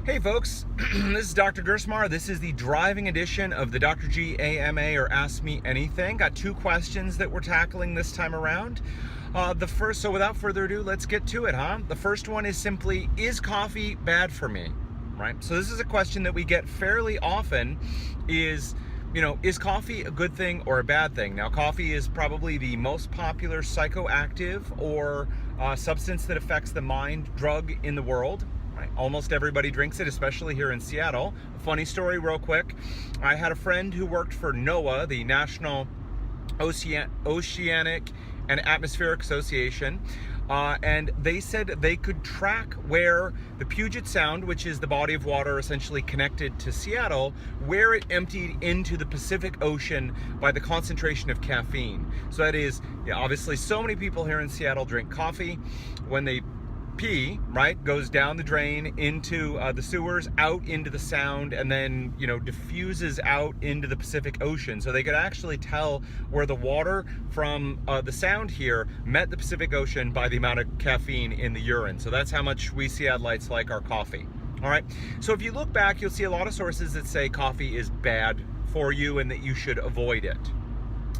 Hey folks, this is Dr. Gerstmar. This is the driving edition of the DrG AMA or Ask Me Anything. Got two questions that we're tackling this time around. So without further ado, let's get to it, huh? The first one is simply, is coffee bad for me? Right? So this is a question that we get fairly often is coffee a good thing or a bad thing? Now, coffee is probably the most popular psychoactive or substance that affects the mind drug in the world. Right. Almost everybody drinks it, especially here in Seattle. A funny story real quick. I had a friend who worked for NOAA, the National Oceanic and Atmospheric Association, and they said they could track where the Puget Sound, which is the body of water essentially connected to Seattle, where it emptied into the Pacific Ocean by the concentration of caffeine. So that is, obviously so many people here in Seattle drink coffee. When they pee, right, goes down the drain into the sewers, out into the sound, and then diffuses out into the Pacific Ocean. So they could actually tell where the water from the sound here met the Pacific Ocean by the amount of caffeine in the urine. So that's how much we Seattleites like our coffee. All right, so if you look back, you'll see a lot of sources that say coffee is bad for you and that you should avoid it.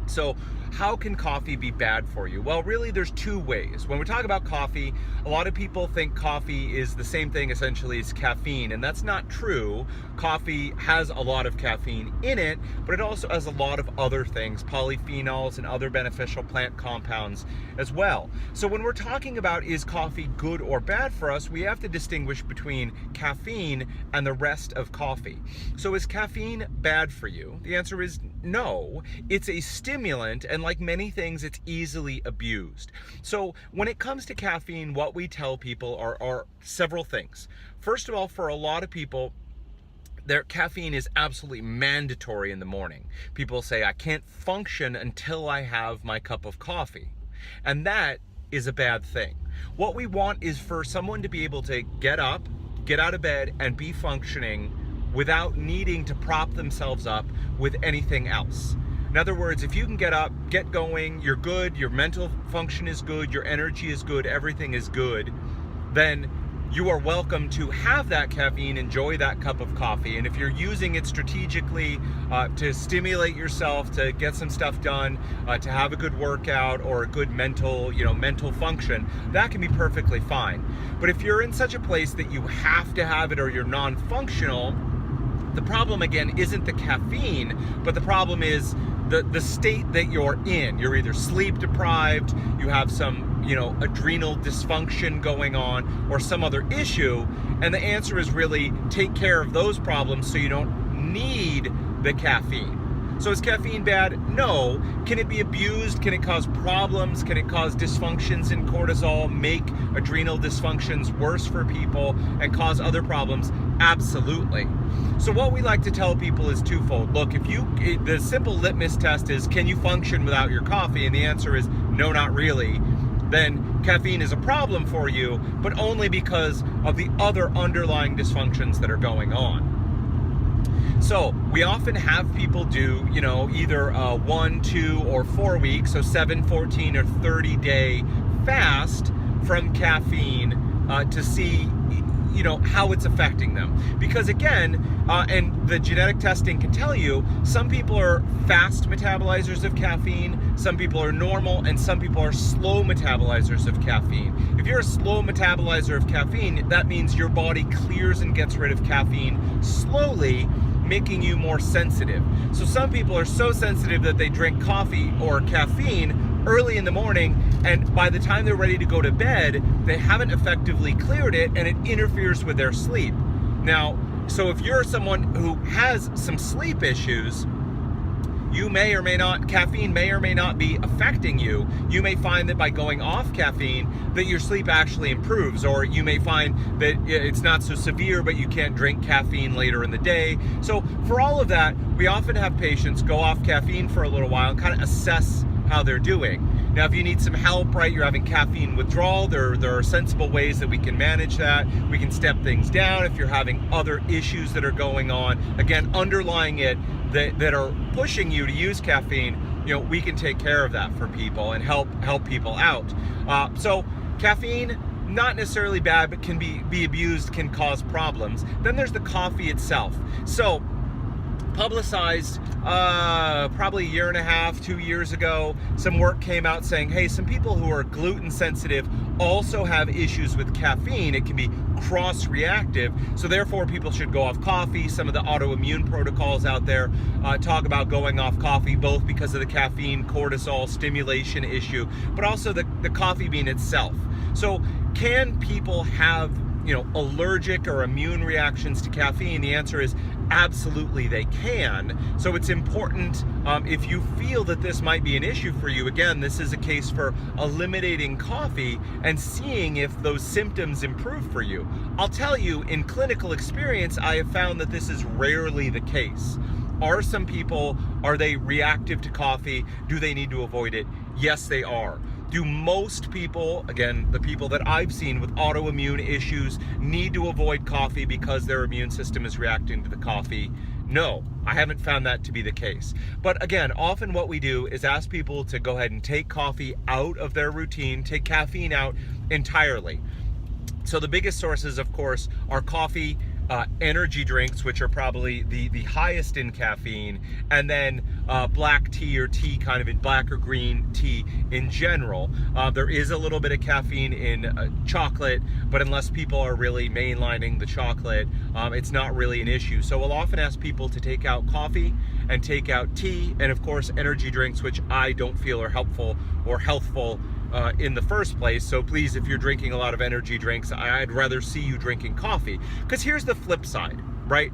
So how can coffee be bad for you? Well, really, there's two ways. When we talk about coffee, a lot of people think coffee is the same thing essentially as caffeine, and that's not true. Coffee has a lot of caffeine in it, but it also has a lot of other things, polyphenols and other beneficial plant compounds as well. So when we're talking about is coffee good or bad for us, we have to distinguish between caffeine and the rest of coffee. So is caffeine bad for you? The answer is no. It's a stimulant, and like many things, it's easily abused. So when it comes to caffeine, what we tell people are several things. First of all, for a lot of people, their caffeine is absolutely mandatory in the morning. People say, I can't function until I have my cup of coffee. And that is a bad thing. What we want is for someone to be able to get up, get out of bed, and be functioning without needing to prop themselves up with anything else. In other words, if you can get up, get going, you're good, your mental function is good, your energy is good, everything is good, then you are welcome to have that caffeine, enjoy that cup of coffee. And if you're using it strategically to stimulate yourself, to get some stuff done, to have a good workout or a good mental function, that can be perfectly fine. But if you're in such a place that you have to have it or you're non-functional, the problem again isn't the caffeine, but the problem is the state that you're in. You're either sleep deprived, you have some adrenal dysfunction going on, or some other issue, and the answer is really take care of those problems so you don't need the caffeine. So is caffeine bad? No. Can it be abused? Can it cause problems? Can it cause dysfunctions in cortisol, make adrenal dysfunctions worse for people, and cause other problems? Absolutely. So what we like to tell people is twofold. Look, the simple litmus test is, can you function without your coffee? And the answer is no, not really. Then caffeine is a problem for you, but only because of the other underlying dysfunctions that are going on. So we often have people do, either 1, 2, or 4 weeks, so 7, 14, or 30-day fast from caffeine to see, how it's affecting them. Because again, and the genetic testing can tell you, some people are fast metabolizers of caffeine, some people are normal, and some people are slow metabolizers of caffeine. If you're a slow metabolizer of caffeine, that means your body clears and gets rid of caffeine slowly, making you more sensitive. So some people are so sensitive that they drink coffee or caffeine early in the morning, and by the time they're ready to go to bed, they haven't effectively cleared it, and it interferes with their sleep. Now, so if you're someone who has some sleep issues, caffeine may or may not be affecting you. You may find that by going off caffeine that your sleep actually improves, or you may find that it's not so severe, but you can't drink caffeine later in the day. So for all of that, we often have patients go off caffeine for a little while and kind of assess how they're doing. Now, if you need some help, right, you're having caffeine withdrawal, there are sensible ways that we can manage that. We can step things down if you're having other issues that are going on. Again, underlying it that are pushing you to use caffeine, we can take care of that for people and help people out. So caffeine, not necessarily bad, but can be abused, can cause problems. Then there's the coffee itself. So publicized probably a year and a half, 2 years ago, some work came out saying, hey, some people who are gluten sensitive also have issues with caffeine. It can be cross-reactive, so therefore people should go off coffee. Some of the autoimmune protocols out there talk about going off coffee, both because of the caffeine cortisol stimulation issue, but also the coffee bean itself. So can people have, you know, allergic or immune reactions to caffeine? The answer is absolutely they can. So it's important, if you feel that this might be an issue for you, again, this is a case for eliminating coffee and seeing if those symptoms improve for you. I'll tell you, in clinical experience, I have found that this is rarely the case. Are some people, are they reactive to coffee? Do they need to avoid it? Yes, they are. Do most people, again, the people that I've seen with autoimmune issues, need to avoid coffee because their immune system is reacting to the coffee? No, I haven't found that to be the case. But again, often what we do is ask people to go ahead and take coffee out of their routine, take caffeine out entirely. So the biggest sources, of course, are coffee, energy drinks, which are probably the highest in caffeine, and then black tea or tea, kind of in black or green tea in general. There is a little bit of caffeine in chocolate, but unless people are really mainlining the chocolate, it's not really an issue. So we'll often ask people to take out coffee and take out tea, and of course energy drinks, which I don't feel are helpful or healthful in the first place. So please, if you're drinking a lot of energy drinks, I'd rather see you drinking coffee. Because here's the flip side, right?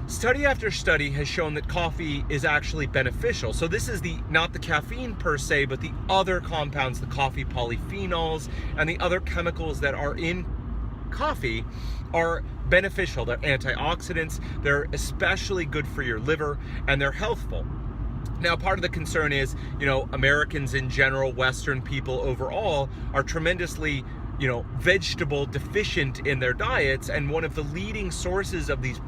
Study after study has shown that coffee is actually beneficial. So this is not the caffeine per se, but the other compounds, the coffee polyphenols and the other chemicals that are in coffee are beneficial. They're antioxidants, they're especially good for your liver, and they're healthful. Now, part of the concern is, you know, Americans in general, Western people overall, are tremendously, you know, vegetable deficient in their diets, and one of the leading sources of these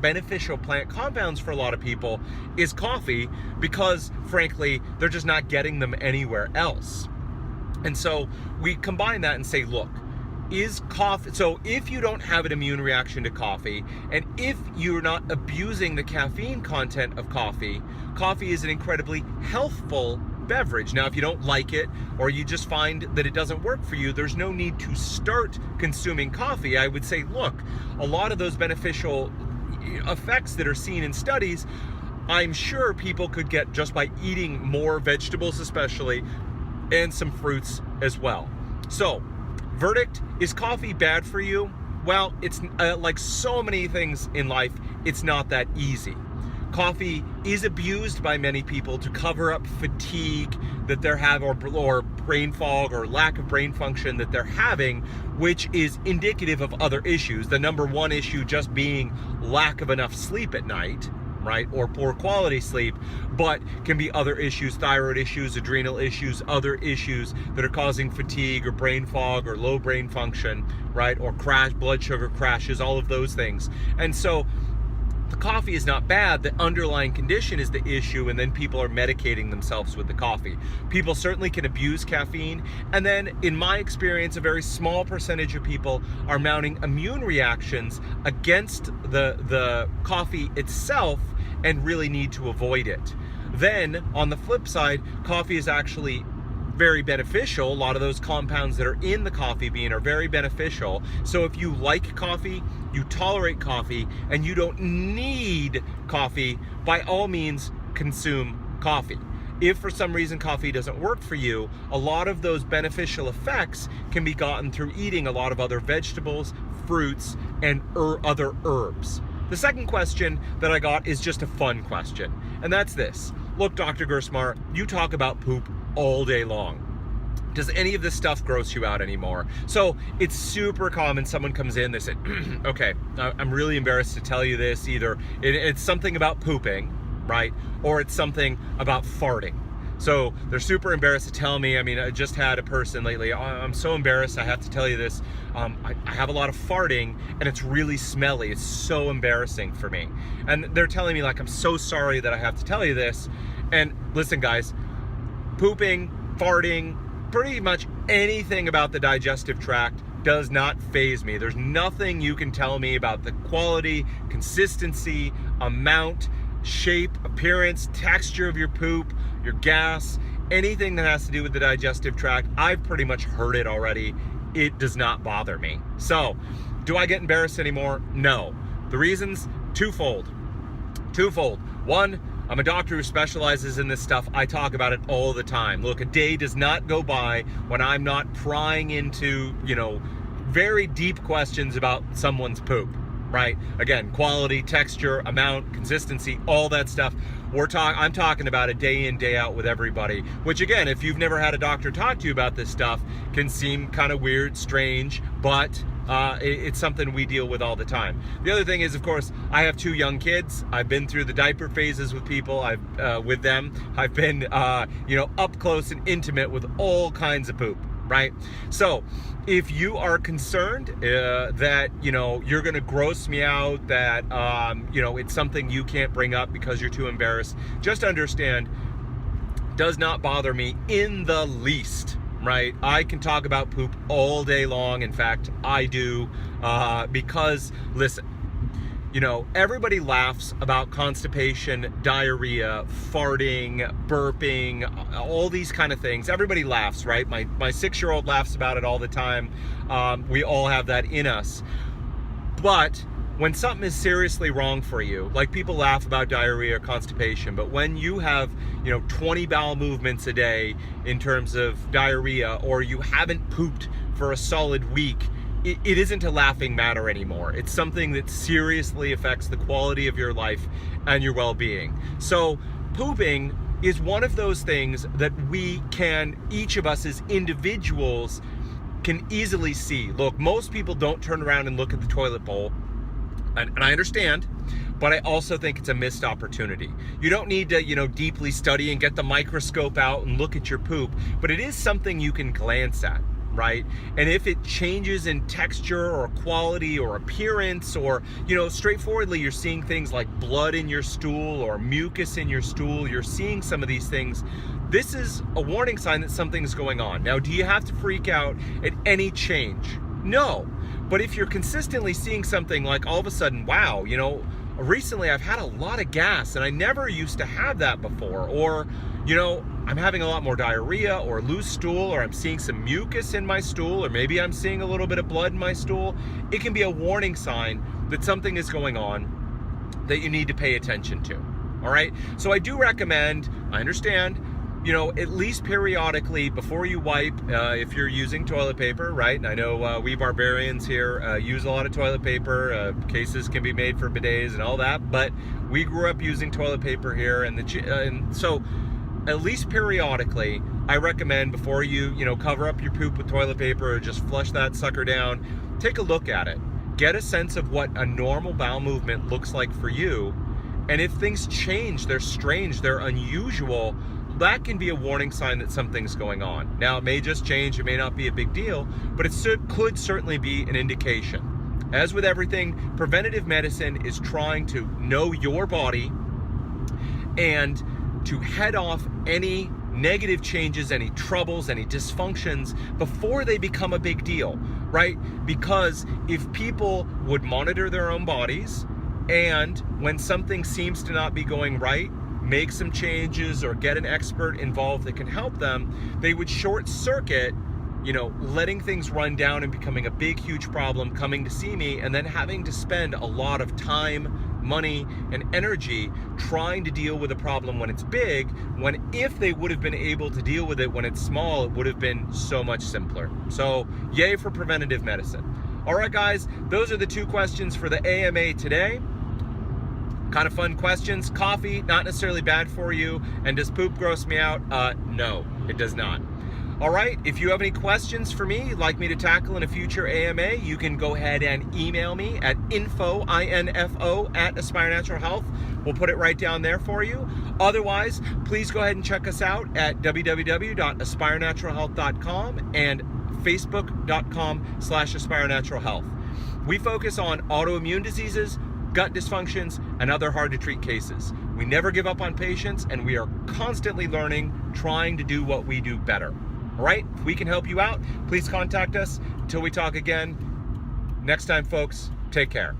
beneficial plant compounds for a lot of people is coffee, because frankly, they're just not getting them anywhere else. And so we combine that and say, look, is coffee, so if you don't have an immune reaction to coffee, and if you're not abusing the caffeine content of coffee, coffee is an incredibly healthful beverage. Now, if you don't like it, or you just find that it doesn't work for you, there's no need to start consuming coffee. I would say, look, a lot of those beneficial effects that are seen in studies, I'm sure people could get just by eating more vegetables especially, and some fruits as well. So, verdict, is coffee bad for you? Well, it's like so many things in life, it's not that easy. Coffee is abused by many people to cover up fatigue that they're having, or brain fog or lack of brain function that they're having, which is indicative of other issues. The number one issue just being lack of enough sleep at night, right, or poor quality sleep, but can be other issues, thyroid issues, adrenal issues, other issues that are causing fatigue or brain fog or low brain function, right, or blood sugar crashes, all of those things. And so the coffee is not bad, the underlying condition is the issue, and then people are medicating themselves with the coffee. People certainly can abuse caffeine, and then in my experience, a very small percentage of people are mounting immune reactions against the coffee itself and really need to avoid it. Then on the flip side, coffee is actually very beneficial. A lot of those compounds that are in the coffee bean are very beneficial. So if you like coffee, you tolerate coffee, and you don't need coffee, by all means consume coffee. If for some reason coffee doesn't work for you, a lot of those beneficial effects can be gotten through eating a lot of other vegetables, fruits, and other herbs. The second question that I got is just a fun question, and that's this. Look, Dr. Gerstmar, you talk about poop all day long. Does any of this stuff gross you out anymore? So it's super common, someone comes in, they say, okay, I'm really embarrassed to tell you this. Either it's something about pooping, right? Or it's something about farting. So they're super embarrassed to tell me. I mean, I just had a person lately, I'm so embarrassed, I have to tell you this. I have a lot of farting, and it's really smelly. It's so embarrassing for me. And they're telling me, like, I'm so sorry that I have to tell you this. And listen, guys, pooping, farting, pretty much anything about the digestive tract does not faze me. There's nothing you can tell me about the quality, consistency, amount, shape, appearance, texture of your poop, your gas, anything that has to do with the digestive tract. I've pretty much heard it already. It does not bother me. So, do I get embarrassed anymore? No. The reasons, twofold. One, I'm a doctor who specializes in this stuff. I talk about it all the time. Look, a day does not go by when I'm not prying into, very deep questions about someone's poop, right? Again, quality, texture, amount, consistency, all that stuff. I'm talking about it day in, day out with everybody, which again, if you've never had a doctor talk to you about this stuff, can seem kind of weird, strange, but it's something we deal with all the time. The other thing is, of course, I have 2 young kids. I've been through the diaper phases with people. With them. I've been, up close and intimate with all kinds of poop, right? So if you are concerned that, you're going to gross me out, that, it's something you can't bring up because you're too embarrassed, just understand, does not bother me in the least. Right? I can talk about poop all day long. In fact, I do, because listen, everybody laughs about constipation, diarrhea, farting, burping, all these kind of things. Everybody laughs, right? My 6-year-old laughs about it all the time. We all have that in us. But when something is seriously wrong for you, like people laugh about diarrhea or constipation, but when you have, 20 bowel movements a day in terms of diarrhea, or you haven't pooped for a solid week, it isn't a laughing matter anymore. It's something that seriously affects the quality of your life and your well-being. So pooping is one of those things that each of us as individuals can easily see. Look, most people don't turn around and look at the toilet bowl. And I understand, but I also think it's a missed opportunity. You don't need to, deeply study and get the microscope out and look at your poop, but it is something you can glance at, right? And if it changes in texture or quality or appearance, or, straightforwardly you're seeing things like blood in your stool or mucus in your stool, you're seeing some of these things, this is a warning sign that something's going on. Now, do you have to freak out at any change? No. But if you're consistently seeing something like all of a sudden, wow, recently I've had a lot of gas and I never used to have that before, or, I'm having a lot more diarrhea or loose stool, or I'm seeing some mucus in my stool, or maybe I'm seeing a little bit of blood in my stool, it can be a warning sign that something is going on that you need to pay attention to. All right. So I do recommend, I understand, at least periodically before you wipe, if you're using toilet paper, right? And I know we barbarians here use a lot of toilet paper. Cases can be made for bidets and all that, but we grew up using toilet paper here, and so at least periodically, I recommend before you cover up your poop with toilet paper or just flush that sucker down, take a look at it. Get a sense of what a normal bowel movement looks like for you, and if things change, they're strange, they're unusual, that can be a warning sign that something's going on. Now, it may just change, it may not be a big deal, but it could certainly be an indication. As with everything, preventative medicine is trying to know your body and to head off any negative changes, any troubles, any dysfunctions before they become a big deal, right? Because if people would monitor their own bodies, and when something seems to not be going right, make some changes or get an expert involved that can help them, they would short circuit, letting things run down and becoming a big, huge problem, coming to see me, and then having to spend a lot of time, money, and energy trying to deal with a problem when it's big, when if they would have been able to deal with it when it's small, it would have been so much simpler. So, yay for preventative medicine. All right, guys, those are the 2 questions for the AMA today. Kind of fun questions. Coffee, not necessarily bad for you. And does poop gross me out? No, it does not. All right, if you have any questions for me you'd like me to tackle in a future AMA, you can go ahead and email me at info@AspireNaturalHealth. We'll put it right down there for you. Otherwise, please go ahead and check us out at www.aspirenaturalhealth.com and facebook.com/AspireNaturalHealth. We focus on autoimmune diseases, gut dysfunctions, and other hard-to-treat cases. We never give up on patients, and we are constantly learning, trying to do what we do better. All right, if we can help you out, please contact us. Until we talk again, next time, folks, take care.